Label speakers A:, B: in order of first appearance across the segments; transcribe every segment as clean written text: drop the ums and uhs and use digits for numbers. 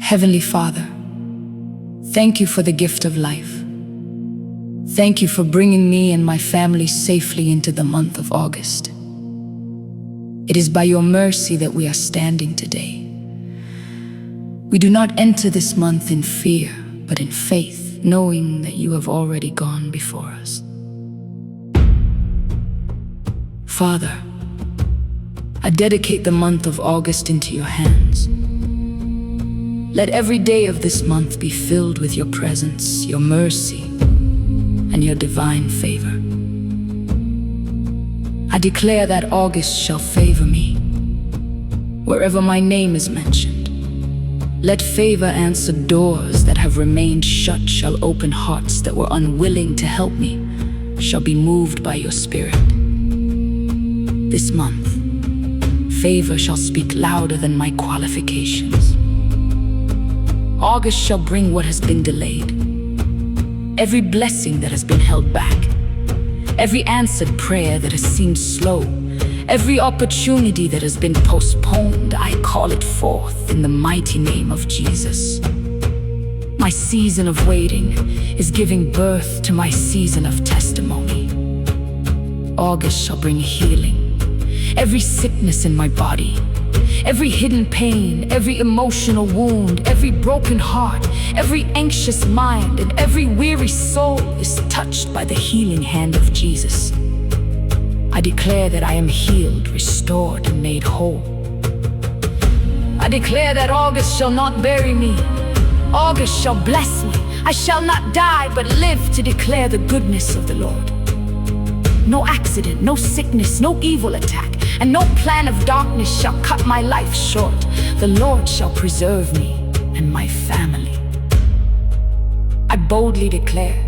A: Heavenly Father, thank you for the gift of life. Thank you for bringing me and my family safely into the month of August. It is by your mercy that we are standing today. We do not enter this month in fear, but in faith, knowing that you have already gone before us. Father, I dedicate the month of August into your hands. Let every day of this month be filled with your presence, your mercy, and your divine favor. I declare that August shall favor me. Wherever my name is mentioned, let favor answer doors that have remained shut, shall open hearts that were unwilling to help me, shall be moved by your Spirit. This month, favor shall speak louder than my qualifications. August shall bring what has been delayed, every blessing that has been held back, every answered prayer that has seemed slow, every opportunity that has been postponed. I call it forth in the mighty name of Jesus. My season of waiting is giving birth to my season of testimony. August shall bring healing. Every sickness in my body, every hidden pain, every emotional wound, every broken heart, every anxious mind, and every weary soul is touched by the healing hand of Jesus. I declare that I am healed, restored, and made whole. I declare that August shall not bury me. August shall bless me. I shall not die, but live to declare the goodness of the Lord. No accident, no sickness, no evil attack, and no plan of darkness shall cut my life short. The Lord shall preserve me and my family. I boldly declare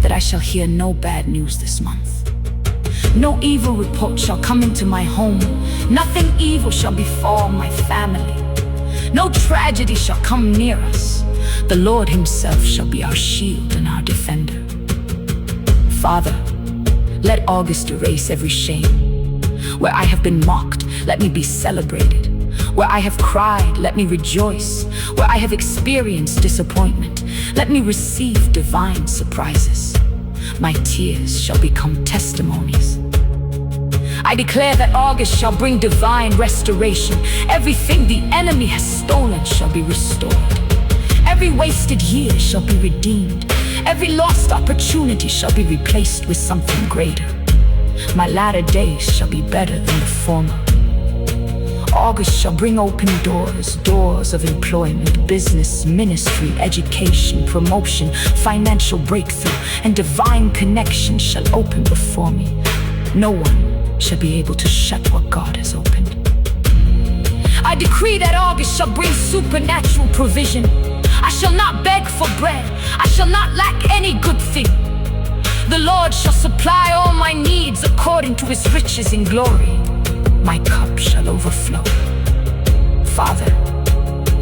A: that I shall hear no bad news this month. No evil report shall come into my home. Nothing evil shall befall my family. No tragedy shall come near us. The Lord himself shall be our shield and our defender. Father, let August erase every shame. Where I have been mocked, let me be celebrated. Where I have cried, let me rejoice. Where I have experienced disappointment, let me receive divine surprises. My tears shall become testimonies. I declare that August shall bring divine restoration. Everything the enemy has stolen shall be restored. Every wasted year shall be redeemed. Every lost opportunity shall be replaced with something greater. My latter days shall be better than the former. August shall bring open doors, doors of employment, business, ministry, education, promotion, financial breakthrough, and divine connection shall open before me. No one shall be able to shut what God has opened. I decree that August shall bring supernatural provision. I shall not beg for bread. I shall not lack any good thing. The Lord shall supply all my needs according to his riches in glory. My cup shall overflow. Father,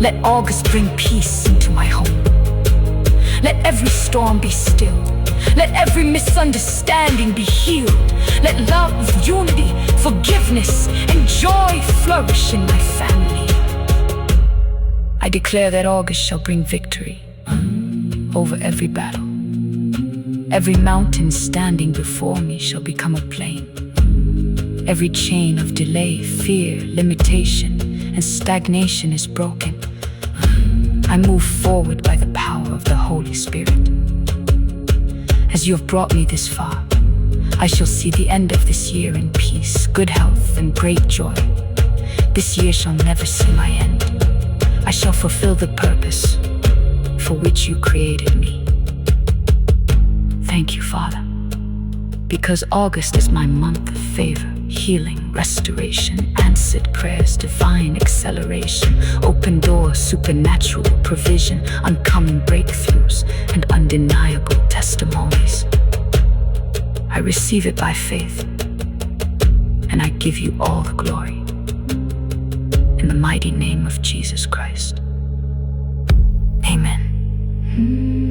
A: let August bring peace into my home. Let every storm be stilled. Let every misunderstanding be healed. Let love, unity, forgiveness, and joy flourish in my family. I declare that August shall bring victory over every battle. Every mountain standing before me shall become a plain. Every chain of delay, fear, limitation, and stagnation is broken. I move forward by the power of the Holy Spirit. As you have brought me this far, I shall see the end of this year in peace, good health, and great joy. This year shall never see my end. I shall fulfill the purpose for which you created me. Thank you, Father, because August is my month of favor, healing, restoration, answered prayers, divine acceleration, open doors, supernatural provision, uncommon breakthroughs, and undeniable testimonies. I receive it by faith, and I give you all the glory. In the mighty name of Jesus Christ. Amen.